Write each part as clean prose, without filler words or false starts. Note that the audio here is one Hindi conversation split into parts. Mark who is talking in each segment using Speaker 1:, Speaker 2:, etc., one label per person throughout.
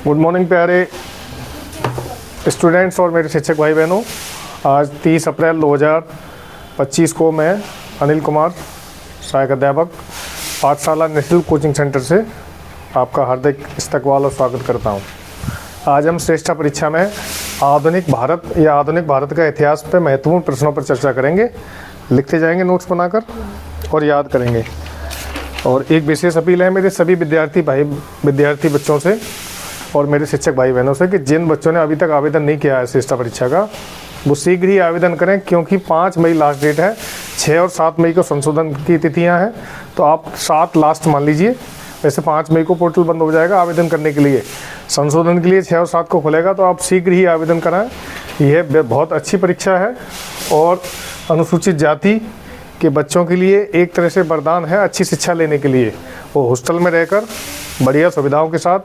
Speaker 1: गुड मॉर्निंग प्यारे स्टूडेंट्स और मेरे शिक्षक भाई बहनों। आज 30 अप्रैल 2025 को मैं अनिल कुमार, सहायक अध्यापक, पाठशाला निःशुल्क कोचिंग सेंटर से आपका हार्दिक इस्तकबाल और स्वागत करता हूं। आज हम श्रेष्ठा परीक्षा में आधुनिक भारत का इतिहास पर महत्वपूर्ण प्रश्नों पर चर्चा करेंगे। लिखते जाएंगे नोट्स बनाकर और याद करेंगे। और एक विशेष अपील है मेरे सभी विद्यार्थी बच्चों से और मेरे शिक्षक भाई बहनों से कि जिन बच्चों ने अभी तक आवेदन नहीं किया है श्रेष्ठा परीक्षा का, वो शीघ्र ही आवेदन करें, क्योंकि 5 मई लास्ट डेट है। 6 और 7 मई को संशोधन की तिथियां हैं, तो आप 7 लास्ट मान लीजिए। वैसे 5 मई को पोर्टल बंद हो जाएगा आवेदन करने के लिए, संशोधन के लिए 6 और 7 को खुलेगा, तो आप शीघ्र ही आवेदन कराएं। यह बहुत अच्छी परीक्षा है और अनुसूचित जाति के बच्चों के लिए एक तरह से वरदान है अच्छी शिक्षा लेने के लिए। वो हॉस्टल में रहकर बढ़िया सुविधाओं के साथ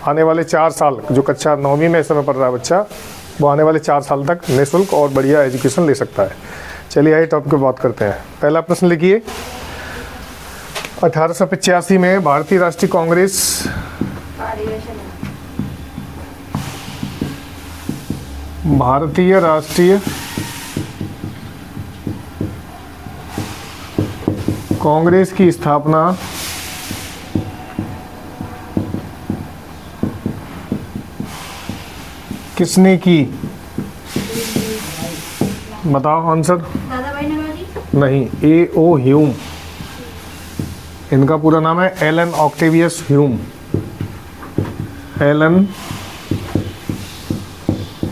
Speaker 1: आने वाले 4 साल, जो कक्षा 9वीं में इस समय पढ़ रहा है बच्चा, वो आने वाले 4 साल तक निःशुल्क और बढ़िया एजुकेशन ले सकता है। चलिए आइए टॉपिक पे बात करते हैं। पहला प्रश्न लिखिए। 1885 में भारतीय राष्ट्रीय कांग्रेस कांग्रेस की स्थापना किसने की? बताओ आंसर। नहीं, A.O. ह्यूम। इनका पूरा नाम है Allan Octavius Hume. Allan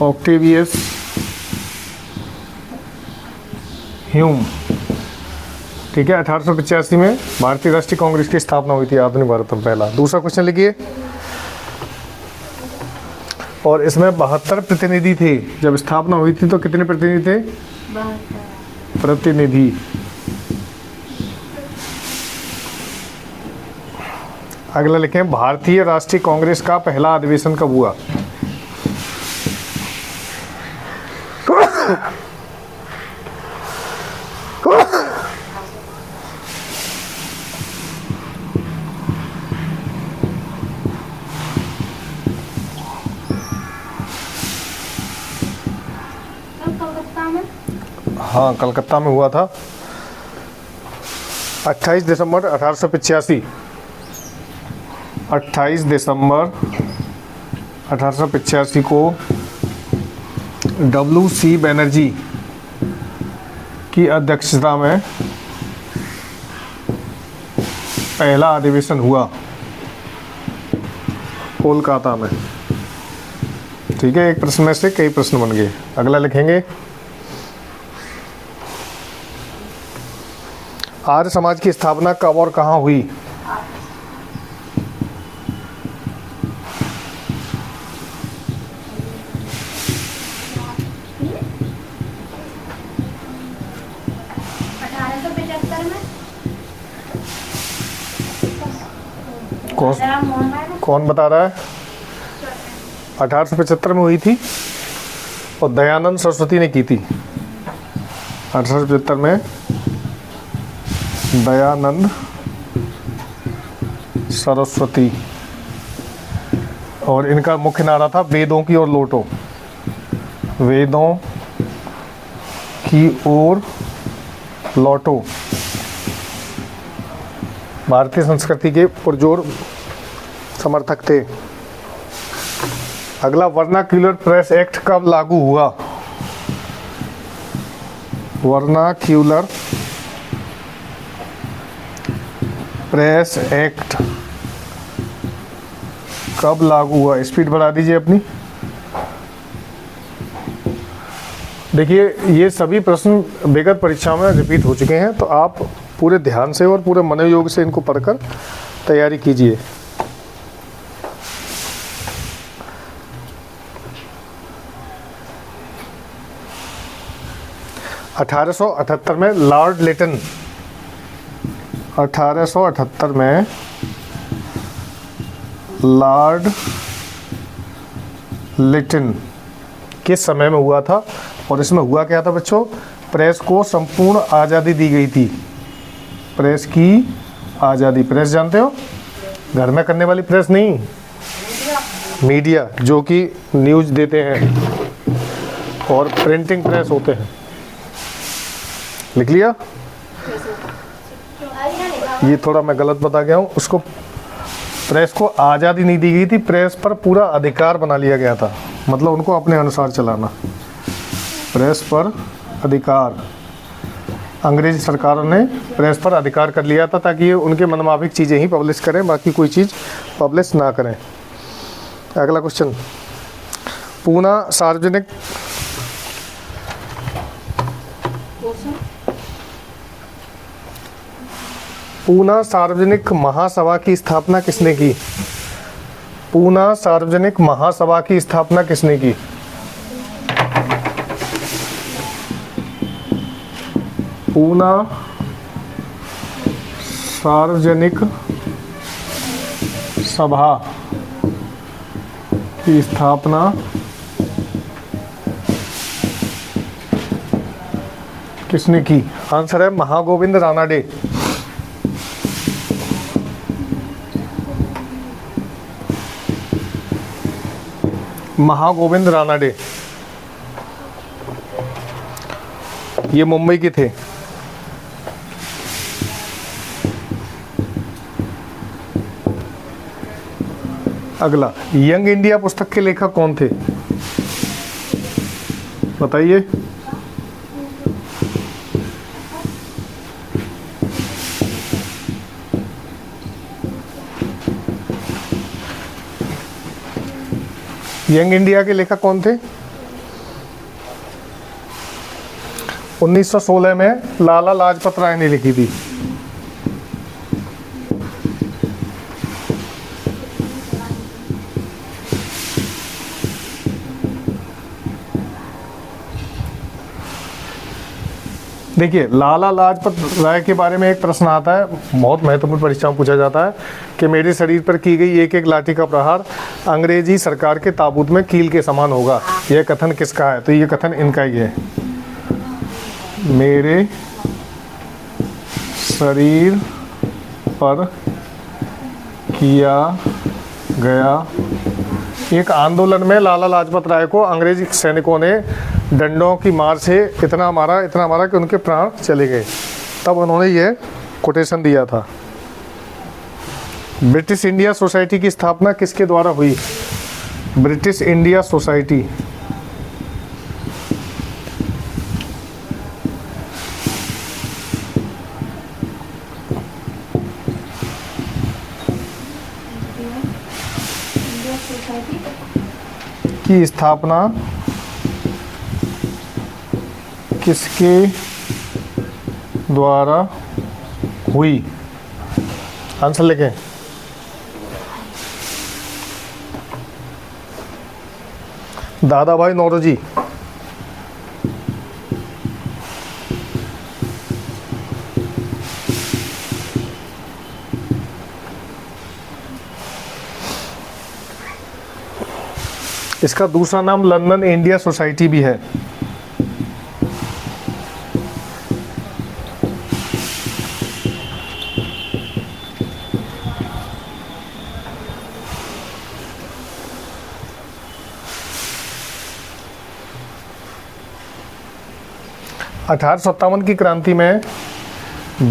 Speaker 1: Octavius Hume, ठीक है। 1885 में भारतीय राष्ट्रीय कांग्रेस की स्थापना हुई थी आधुनिक भारत में। पहला। दूसरा क्वेश्चन लिखिए। और इसमें 72 प्रतिनिधि थे। जब स्थापना हुई थी तो कितने प्रतिनिधि थे? 72 प्रतिनिधि। अगला लिखें, भारतीय राष्ट्रीय कांग्रेस का पहला अधिवेशन कब हुआ? हाँ, कलकत्ता में हुआ था 28 दिसंबर 1885। 28 दिसंबर 1885 को W.C. बनर्जी की अध्यक्षता में पहला अधिवेशन हुआ कोलकाता में, ठीक है। एक प्रश्न में से कई प्रश्न बन गए। अगला लिखेंगे, आर्य समाज की स्थापना कब और कहाँ हुई? कौन बता रहा है? 1875 में हुई थी और दयानंद सरस्वती ने की थी। 1875 में दयानंद सरस्वती, और इनका मुख्य नारा था वेदों की ओर लौटो। वेदों की ओर लौटो भारतीय संस्कृति के पुरजोर समर्थक थे। अगला, वर्नाक्यूलर प्रेस एक्ट कब लागू हुआ? वर्नाक्यूलर प्रेस एक्ट कब लागू हुआ? स्पीड बढ़ा दीजिए अपनी। देखिए, ये सभी प्रश्न विगत परीक्षाओं में रिपीट हो चुके हैं, तो आप पूरे ध्यान से और पूरे मनोयोग से इनको पढ़कर तैयारी कीजिए। (1878) में लॉर्ड लिटन 1878 में लॉर्ड लिटन के समय में हुआ था। और इसमें हुआ क्या था बच्चों? प्रेस को संपूर्ण आज़ादी दी गई थी। प्रेस की आज़ादी। प्रेस जानते हो? घर में करने वाली प्रेस नहीं, मीडिया जो कि न्यूज़ देते हैं, और प्रिंटिंग प्रेस होते हैं। लिख लिया? ये थोड़ा मैं गलत बता गया हूँ। उसको प्रेस को आज़ादी नहीं दी गई थी, प्रेस पर पूरा अधिकार बना लिया गया था, मतलब उनको अपने अनुसार चलाना। प्रेस पर अधिकार, अंग्रेज सरकारों ने प्रेस पर अधिकार कर लिया था ताकि ये उनके मनमाफिक चीज़ें ही पब्लिश करें, बाकी कोई चीज़ पब्लिश ना करें। अगला क्वेश्चन, पूना सार्वजनिक पूना सार्वजनिक महासभा की स्थापना किसने की? पूना सार्वजनिक महासभा की स्थापना किसने की? पूना सार्वजनिक सभा की स्थापना किसने की? आंसर है महागोविंद रानाडे। महागोविंद रानाडे, ये मुंबई के थे। अगला, यंग इंडिया पुस्तक के लेखक कौन थे? बताइए। यंग इंडिया के लेखक कौन थे? 1916 में लाला लाजपत राय ने लिखी थी। देखिए, लाला लाजपत राय के बारे में एक प्रश्न आता है, बहुत महत्वपूर्ण परीक्षा में पूछा जाता है कि मेरे शरीर पर की गई एक एक लाठी का प्रहार अंग्रेजी सरकार के ताबूत में कील के समान होगा। यह कथन किसका है? तो ये कथन इनका ही है। मेरे शरीर पर किया गया एक आंदोलन में लाला लाजपत राय को अंग्रेजी सैनिकों ने डंडों की मार से इतना मारा कि उनके प्राण चले गए। तब उन्होंने ये कोटेशन दिया था। ब्रिटिश इंडिया सोसाइटी की स्थापना किसके द्वारा हुई? ब्रिटिश इंडिया सोसाइटी की स्थापना किसके द्वारा हुई? आंसर लिखें। दादा भाई नौरोजी। इसका दूसरा नाम लंदन इंडिया सोसाइटी भी है। अठारह की क्रांति में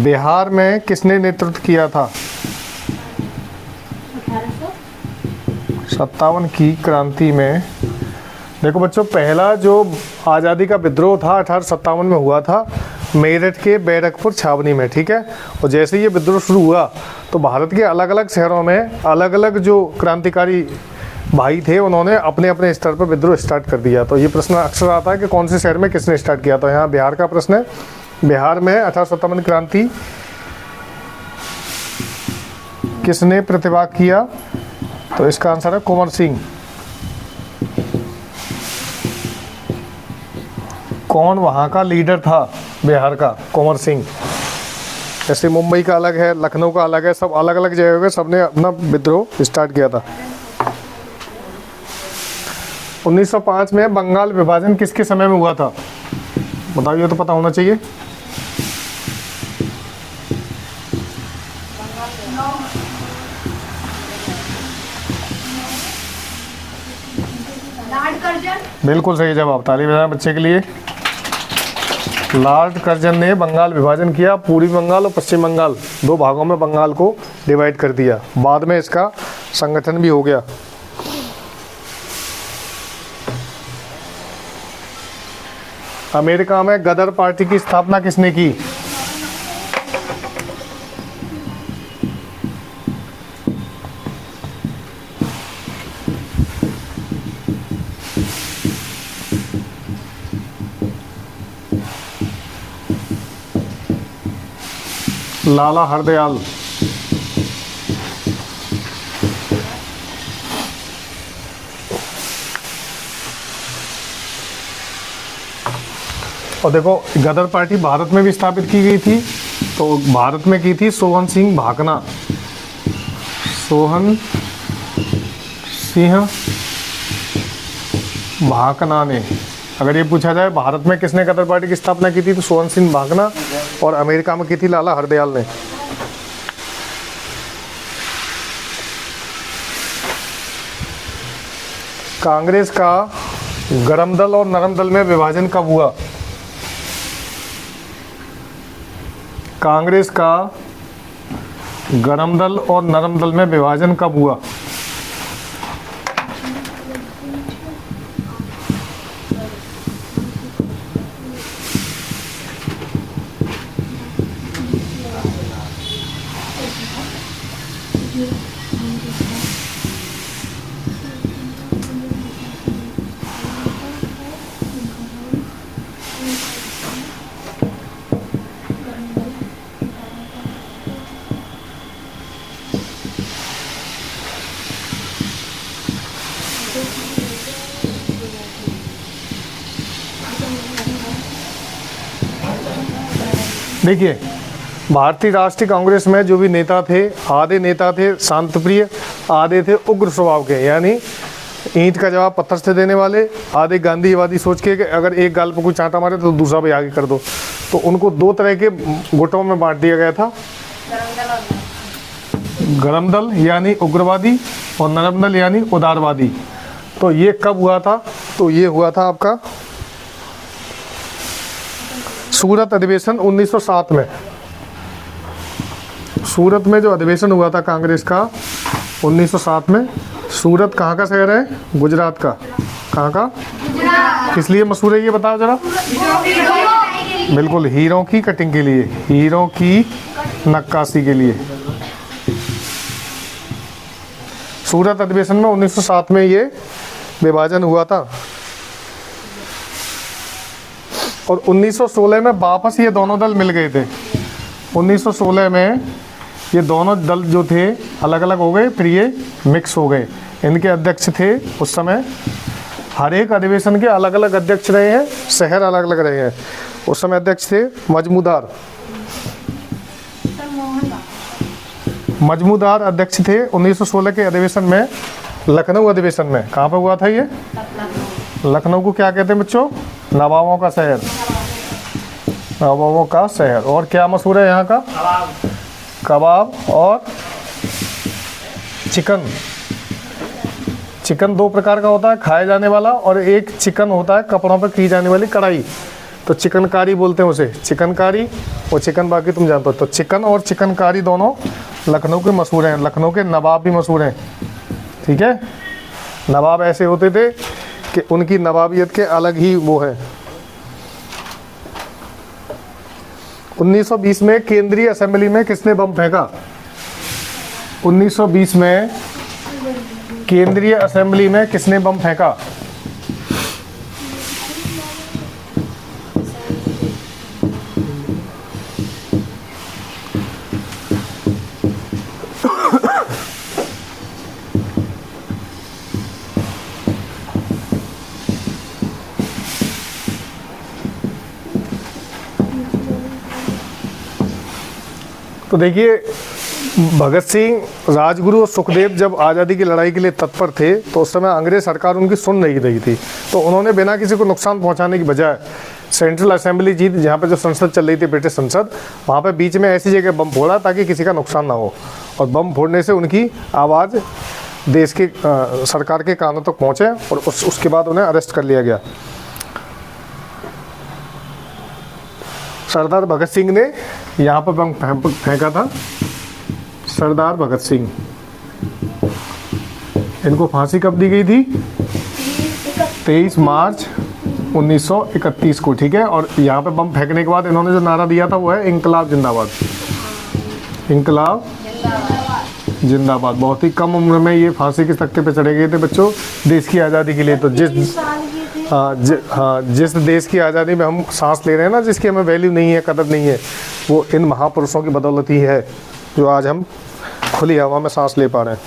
Speaker 1: बिहार में किसने नेतृत्व किया था? 57 की क्रांति में, देखो बच्चों, पहला जो आज़ादी का विद्रोह था 1857 में हुआ था मेरठ के बैरकपुर छावनी में, ठीक है। और जैसे ये विद्रोह शुरू हुआ तो भारत के अलग अलग शहरों में अलग अलग जो क्रांतिकारी भाई थे उन्होंने अपने अपने स्तर पर विद्रोह स्टार्ट कर दिया। तो ये प्रश्न अक्सर आता है कि कौन से शहर में किसने स्टार्ट किया। तो यहाँ बिहार का प्रश्न है, बिहार में 1857 क्रांति किसने प्रतिभाग किया? तो इसका आंसर है कुंवर सिंह। कौन वहाँ का लीडर था बिहार का? कुंवर सिंह। जैसे मुंबई का अलग है, लखनऊ का अलग है, सब अलग अलग जगह के सबने अपना विद्रोह स्टार्ट किया था। 1905 में बंगाल विभाजन किसके समय में हुआ था? बताइए, तो पता होना चाहिए।
Speaker 2: Lord Curzon.
Speaker 1: बिल्कुल सही जवाब, ताली बजाएं बच्चे के लिए। लॉर्ड कर्जन ने बंगाल विभाजन किया, पूर्वी बंगाल और पश्चिम बंगाल दो भागों में बंगाल को डिवाइड कर दिया। बाद में इसका संगठन भी हो गया। अमेरिका में गदर पार्टी की स्थापना किसने की? लाला हरदयाल। और देखो गदर पार्टी भारत में भी स्थापित की गई थी, तो भारत में की थी सोहन सिंह भाकना। सोहन सिंह भाकना ने। अगर ये पूछा जाए भारत में किसने गदर पार्टी की स्थापना की थी, तो सोहन सिंह भाकना, और अमेरिका में की थी लाला हरदयाल ने। कांग्रेस का गरम दल और नरम दल में विभाजन कब हुआ? कांग्रेस का गरम दल और नरम दल में विभाजन कब हुआ? देखिए, भारतीय राष्ट्रीय कांग्रेस में जो भी नेता थे, आधे नेता थे शांतप्रिय, आधे थे उग्र स्वभाव के, यानी ईंट का जवाब पत्थर से देने वाले, आधे गांधीवादी सोच के कि अगर एक गाल पर कोई चांटा मारे तो दूसरा भी आगे कर दो। तो उनको दो तरह के गुटों में बांट दिया गया था, गरम दल यानी उग्रवादी और नरम दल यानी उदारवादी। तो ये कब हुआ था? तो ये हुआ था आपका सूरत अधिवेशन 1907 में। सूरत में जो अधिवेशन हुआ था कांग्रेस का 1907 में। सूरत कहाँ का शहर है? गुजरात का। कहाँ का? किस लिए मशहूर है ये बताओ जरा। बिल्कुल, हीरों की कटिंग के लिए, हीरों की नक्काशी के लिए। सूरत अधिवेशन में 1907 में ये विभाजन हुआ था। और 1916 में वापस ये दोनों दल मिल गए थे। 1916 में ये दोनों दल जो थे अलग अलग हो गए, फिर ये मिक्स हो गए। इनके अध्यक्ष थे उस समय, हर एक अधिवेशन के अलग अलग अध्यक्ष रहे हैं, शहर अलग अलग रहे हैं। उस समय अध्यक्ष थे मजमूदार। मजमूदार अध्यक्ष थे 1916 के अधिवेशन में, लखनऊ अधिवेशन में। कहाँ पर हुआ था ये? लखनऊ को क्या कहते हैं बच्चों? नवाबों का शहर, नवाबों का शहर। और क्या मशहूर है यहाँ का? कबाब और चिकन। चिकन दो प्रकार का होता है, खाए जाने वाला, और एक चिकन होता है कपड़ों पर की जाने वाली कढ़ाई। तो चिकनकारी बोलते हैं उसे, चिकनकारी। और चिकन बाकी तुम जानते हो। तो चिकन और चिकनकारी दोनों लखनऊ के मशहूर हैं। लखनऊ के नवाब भी मशहूर हैं, ठीक है। नवाब ऐसे होते थे कि उनकी नवाबियत के अलग ही वो है। 1920 में केंद्रीय असेंबली में किसने बम फेंका? 1920 में केंद्रीय असेंबली में किसने बम फेंका? तो देखिए, भगत सिंह, राजगुरु और सुखदेव जब आज़ादी की लड़ाई के लिए तत्पर थे, तो उस समय अंग्रेज सरकार उनकी सुन नहीं रही थी। तो उन्होंने बिना किसी को नुकसान पहुंचाने की बजाय सेंट्रल असेंबली जी, जहाँ पे जो संसद चल रही थी, ब्रिटिश संसद, वहाँ पे बीच में ऐसी जगह बम फोड़ा ताकि किसी का नुकसान ना हो। और बम फोड़ने से उनकी आवाज़ देश के सरकार के कानों तक पहुँचे और उसके बाद उन्हें अरेस्ट कर लिया गया। सरदार भगत सिंह ने यहाँ पर बम फेंका था। सरदार भगत सिंह, इनको फांसी कब दी गई थी? 23 मार्च 1931 को, ठीक है। और यहाँ पे बम फेंकने के बाद इन्होंने जो नारा दिया था वो है इंकलाब जिंदाबाद। इंकलाब जिंदाबाद। बहुत ही कम उम्र में ये फांसी के तख्ते पे चढ़े गए थे बच्चों, देश की आज़ादी के लिए। तो जिस देश की आज़ादी में हम सांस ले रहे हैं ना, जिसकी हमें वैल्यू नहीं है, कदर नहीं है, वो इन महापुरुषों की बदौलत ही है जो आज हम खुली हवा में सांस ले पा रहे हैं।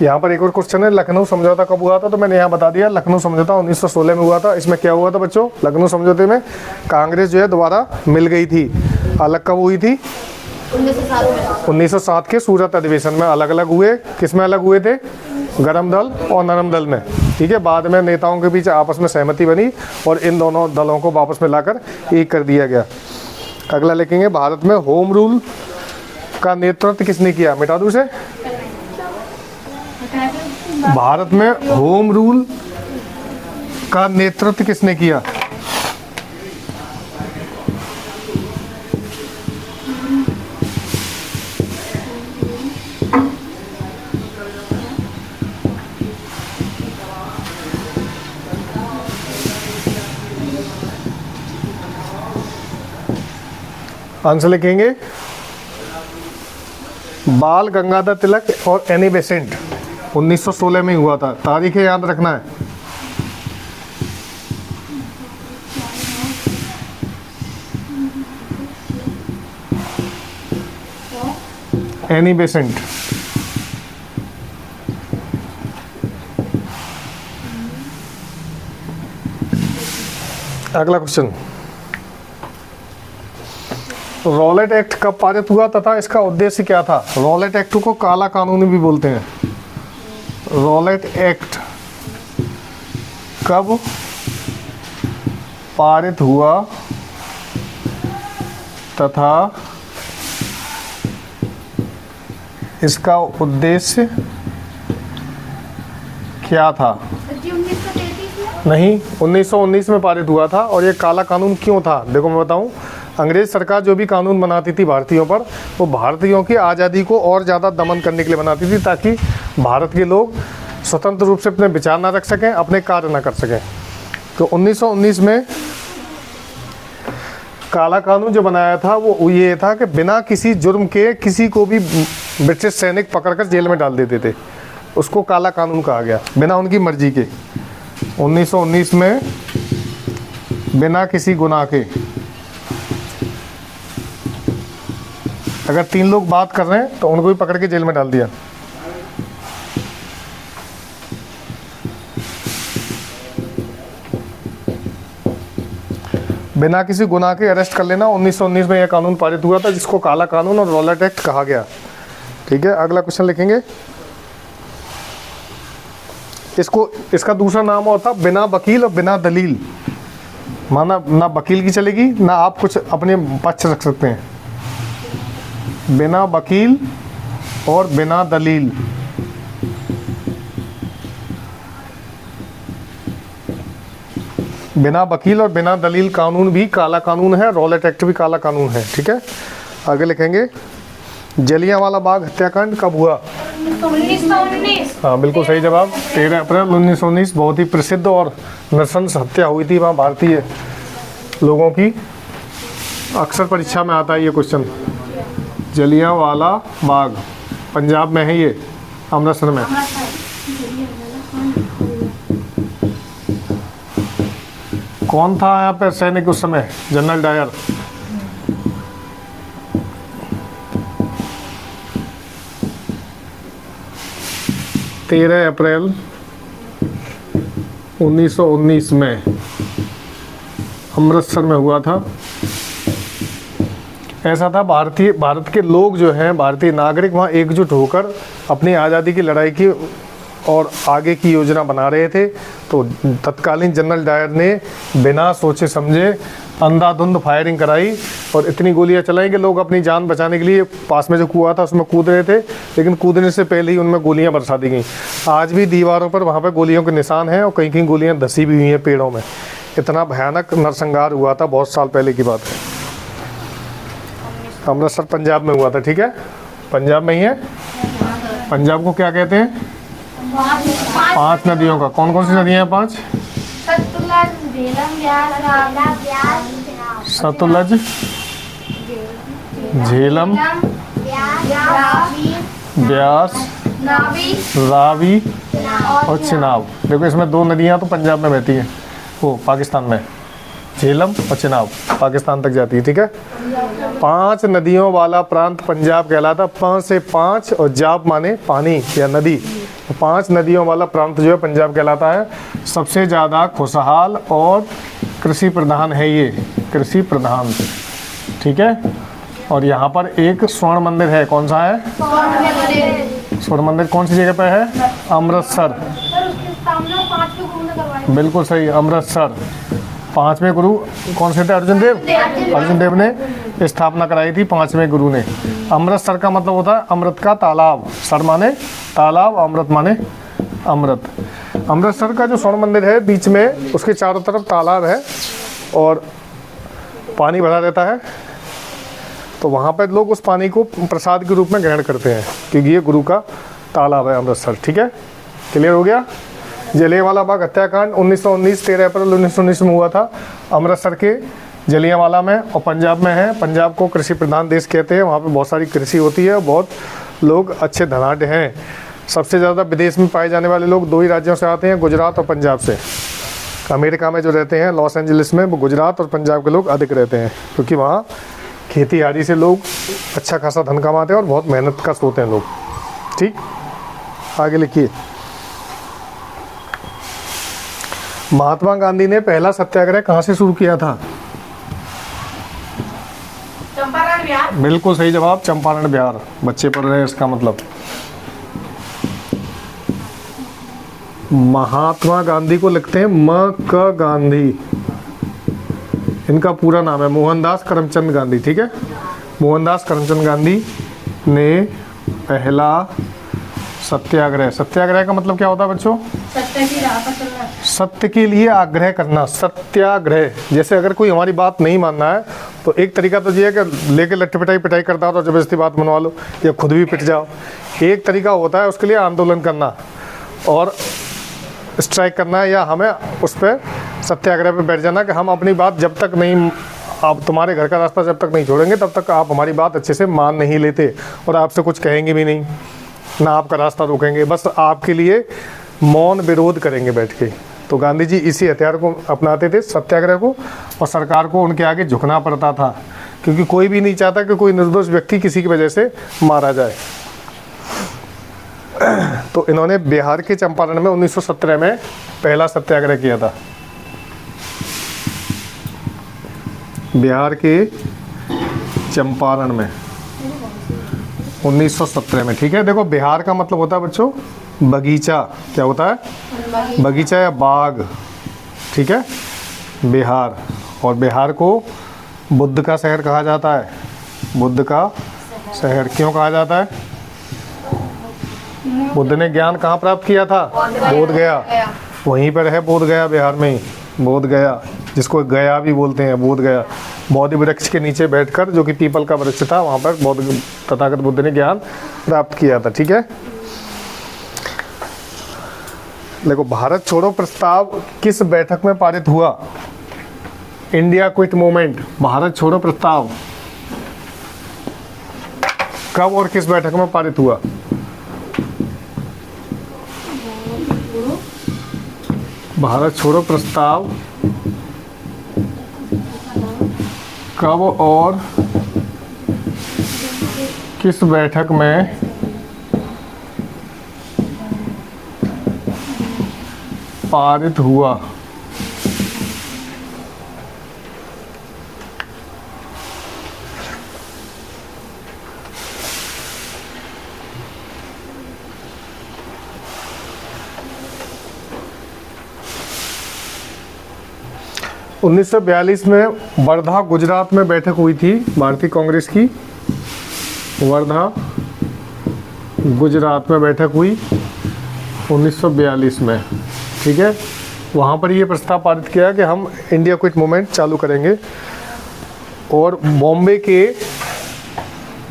Speaker 1: यहाँ पर एक और क्वेश्चन है, लखनऊ समझौता कब हुआ था? तो मैंने यहाँ बता दिया, लखनऊ समझौता 1916 में हुआ था। इसमें क्या हुआ था बच्चों? लखनऊ समझौते में कांग्रेस जो है दोबारा मिल गई थी। अलग कब हुई थी? 1907 के सूरत अधिवेशन में अलग अलग हुए। किस में अलग हुए थे? गरम दल और नरम दल में, ठीक है। बाद में नेताओं के बीच आपस में सहमति बनी और इन दोनों दलों को वापस में लाकर एक कर दिया गया। अगला लिखेंगे, भारत में होम रूल का नेतृत्व किसने किया? मिटा दूं इसे। भारत में होम रूल का नेतृत्व किसने किया? आंसर लिखेंगे, बाल गंगाधर तिलक और एनी बेसेंट 1916 में हुआ था। तारीखें याद रखना है। Annie Besant. अगला क्वेश्चन, रॉलेट एक्ट कब पारित हुआ तथा इसका उद्देश्य क्या था? रॉलेट एक्ट को काला कानून भी बोलते हैं। रॉलेट एक्ट कब पारित हुआ तथा इसका उद्देश्य क्या था? नहीं, 1919 में पारित हुआ था। और ये काला कानून क्यों था? देखो मैं बताऊं, अंग्रेज सरकार जो भी कानून बनाती थी भारतीयों पर, वो भारतीयों की आज़ादी को और ज़्यादा दमन करने के लिए बनाती थी, ताकि भारत के लोग स्वतंत्र रूप से अपने विचार ना रख सकें, अपने कार्य ना कर सकें। तो 1919 में काला कानून जो बनाया था वो ये था कि बिना किसी जुर्म के किसी को भी ब्रिटिश सैनिक पकड़कर जेल में डाल देते थे। उसको काला कानून कहा गया, बिना उनकी मर्जी के। 1919 में बिना किसी गुनाह के अगर 3 लोग बात कर रहे हैं तो उनको भी पकड़ के जेल में डाल दिया। बिना किसी गुनाह के अरेस्ट कर लेना, 1919 में यह कानून पारित हुआ था, जिसको काला कानून और रॉलेट एक्ट कहा गया। ठीक है, अगला क्वेश्चन लिखेंगे, इसका दूसरा नाम होता बिना वकील और बिना दलील। माना ना वकील की चलेगी, ना आप कुछ अपने पक्ष रख सकते हैं। बिना वकील और बिना दलील। बिना वकील और बिना दलील कानून भी काला कानून है, रॉलेट एक्ट भी काला कानून है। ठीक है, आगे लिखेंगे, जलियांवाला बाग हत्याकांड कब हुआ?
Speaker 2: 1919।
Speaker 1: हाँ बिल्कुल सही जवाब, 13 अप्रैल 1919। बहुत ही प्रसिद्ध और नृशंस हत्या हुई थी वहाँ भारतीय लोगों की। अक्सर परीक्षा में आता है ये क्वेश्चन। जलियांवाला बाग पंजाब में है, ये अमृतसर में। कौन था यहाँ पे सैनिक उस समय? General Dyer. तेरह अप्रैल 1919 में अमृतसर में हुआ था। ऐसा था, भारत के लोग जो हैं, भारतीय नागरिक वहाँ एकजुट होकर अपनी आज़ादी की लड़ाई की और आगे की योजना बना रहे थे। तो तत्कालीन जनरल डायर ने बिना सोचे समझे अंधाधुंध फायरिंग कराई और इतनी गोलियां चलाई कि लोग अपनी जान बचाने के लिए पास में जो कुआं था उसमें कूद रहे थे, लेकिन कूदने से पहले ही उनमें गोलियां बरसा दी गई। आज भी दीवारों पर वहाँ पर गोलियों के निशान हैं और कहीं कहीं गोलियां धसी भी हुई हैं पेड़ों में। इतना भयानक नरसंहार हुआ था, बहुत साल पहले की बात है। अमृतसर पंजाब में हुआ था, ठीक है, पंजाब में ही है। पंजाब को क्या कहते हैं? 5 नदियों का, कौन कौन सी नदियाँ हैं? 5
Speaker 2: सतलज, झेलम, ब्यास,
Speaker 1: सतलज, झेलम, ब्यास, रावी और चिनाब। देखो इसमें 2 नदियाँ तो पंजाब में बहती हैं, वो पाकिस्तान में, झेलम और चिनाब पाकिस्तान तक जाती है, ठीक है। 5 नदियों वाला प्रांत पंजाब कहलाता। 5 से 5 और जाब माने पानी या नदी, 5 नदियों वाला प्रांत जो है पंजाब कहलाता है। सबसे ज़्यादा खुशहाल और कृषि प्रधान है ये, कृषि प्रधान, ठीक है। और यहाँ पर एक स्वर्ण मंदिर है, कौन सा है? स्वर्ण मंदिर कौन सी जगह पे है? अमृतसर, बिल्कुल सही, अमृतसर। 5वें गुरु कौन से थे? अर्जुन देव। अर्जुन देव ने स्थापना कराई थी 5वें गुरु ने। अमृतसर का मतलब होता है अमृत का तालाब, सर माने तालाब, अमृत माने अमृत। अमृतसर का जो स्वर्ण मंदिर है बीच में, उसके चारों तरफ तालाब है और पानी भरा रहता है। तो वहाँ पर लोग उस पानी को प्रसाद के रूप में ग्रहण करते हैं क्योंकि ये गुरु का तालाब है अमृतसर, ठीक है। क्लियर हो गया। जलियांवाला बाग हत्याकांड 1919 13 अप्रैल 1919 में हुआ था अमृतसर के जलियांवाला में, और पंजाब में है। पंजाब को कृषि प्रधान देश कहते हैं, वहाँ पे बहुत सारी कृषि होती है, बहुत लोग अच्छे धनाढ़ हैं। सबसे ज़्यादा विदेश में पाए जाने वाले लोग 2 ही राज्यों से आते हैं, गुजरात और पंजाब से। अमेरिका में जो रहते हैं लॉस एंजलिस में, वो गुजरात और पंजाब के लोग अधिक रहते हैं क्योंकि वहाँ खेतीहारी से लोग अच्छा खासा धन कमाते हैं और बहुत मेहनत का होते हैं लोग, ठीक। आगे लिखिए। महात्मा गांधी ने पहला सत्याग्रह कहाँ से शुरू किया था?
Speaker 2: चंपारण, बिहार।
Speaker 1: बिल्कुल सही जवाब, चंपारण बिहार। बच्चे पढ़ रहे हैं इसका मतलब। महात्मा गांधी को लिखते हैं म क गांधी, इनका पूरा नाम है मोहनदास करमचंद गांधी, ठीक है। मोहनदास करमचंद गांधी ने पहला सत्याग्रह, सत्याग्रह का मतलब क्या होता है बच्चों?
Speaker 2: सत्य की राह पर चलना,
Speaker 1: सत्य के लिए आग्रह करना, सत्याग्रह। जैसे अगर कोई हमारी बात नहीं मानना है तो एक तरीका तो ये है कि लेके लट्टी पिटाई करता हो तो जबरदस्ती बात मनवा लो या खुद भी पिट जाओ। एक तरीका होता है उसके लिए आंदोलन करना और स्ट्राइक करना है, या हमें उस पर सत्याग्रह पे बैठ जाना कि हम अपनी बात जब तक नहीं, आप तुम्हारे घर का रास्ता जब तक नहीं छोड़ेंगे तब तक आप हमारी बात अच्छे से मान नहीं लेते और आपसे कुछ कहेंगे भी नहीं, ना आपका रास्ता रोकेंगे, बस आपके लिए मौन विरोध करेंगे बैठ के। तो गांधी जी इसी हथियार को अपनाते थे, सत्याग्रह को, और सरकार को उनके आगे झुकना पड़ता था क्योंकि कोई भी नहीं चाहता कि कोई निर्दोष व्यक्ति किसी की वजह से मारा जाए। तो इन्होंने बिहार के चंपारण में 1917 में पहला सत्याग्रह किया था, बिहार के चंपारण में 1917 में, ठीक है। देखो बिहार का मतलब होता है बच्चों बगीचा, क्या होता है? बगीचा या बाग, ठीक है, बिहार। और बिहार को बुद्ध का शहर कहा जाता है, बुद्ध का शहर क्यों कहा जाता है? बुद्ध ने ज्ञान कहाँ प्राप्त किया था? बोध गया, वहीं पर है बोध गया, बिहार में ही बोध गया, जिसको गया भी बोलते हैं, बोध गया। बोधि वृक्ष के नीचे बैठकर, जो कि पीपल का वृक्ष था, वहाँ पर बौद्ध तथागत बुद्ध ने ज्ञान प्राप्त किया था, ठीक है। देखो भारत छोड़ो प्रस्ताव किस बैठक में पारित हुआ? इंडिया क्विट मूवमेंट, भारत छोड़ो प्रस्ताव कब और किस बैठक में पारित हुआ? भारत छोड़ो प्रस्ताव कब और किस बैठक में पारित हुआ? 1942 में वर्धा गुजरात में बैठक हुई थी भारतीय कांग्रेस की। वर्धा गुजरात में बैठक हुई 1942 में, ठीक है। वहाँ पर ये प्रस्ताव पारित किया कि हम इंडिया क्विट मूवमेंट चालू करेंगे। और बॉम्बे के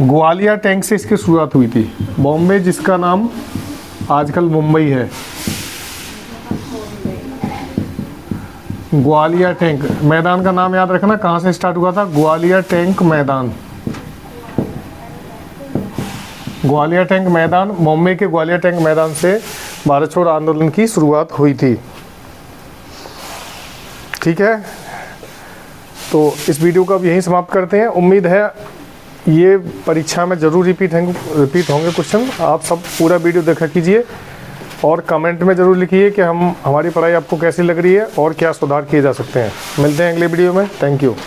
Speaker 1: ग्वालियर टैंक से इसकी शुरुआत हुई थी। बॉम्बे जिसका नाम आजकल मुंबई है, ग्वालियर टैंक मैदान का नाम याद रखना, कहाँ से स्टार्ट हुआ था, ग्वालियर टैंक मैदान। ग्वालियर टैंक मैदान, बॉम्बे के ग्वालियर टैंक मैदान से भारत छोड़ो आंदोलन की शुरुआत हुई थी, ठीक है। तो इस वीडियो को अब यहीं समाप्त करते हैं। उम्मीद है ये परीक्षा में ज़रूर रिपीट होंगे क्वेश्चन। आप सब पूरा वीडियो देखा कीजिए और कमेंट में ज़रूर लिखिए कि हमारी पढ़ाई आपको कैसी लग रही है और क्या सुधार किए जा सकते हैं। मिलते हैं अगले वीडियो में। Thank you.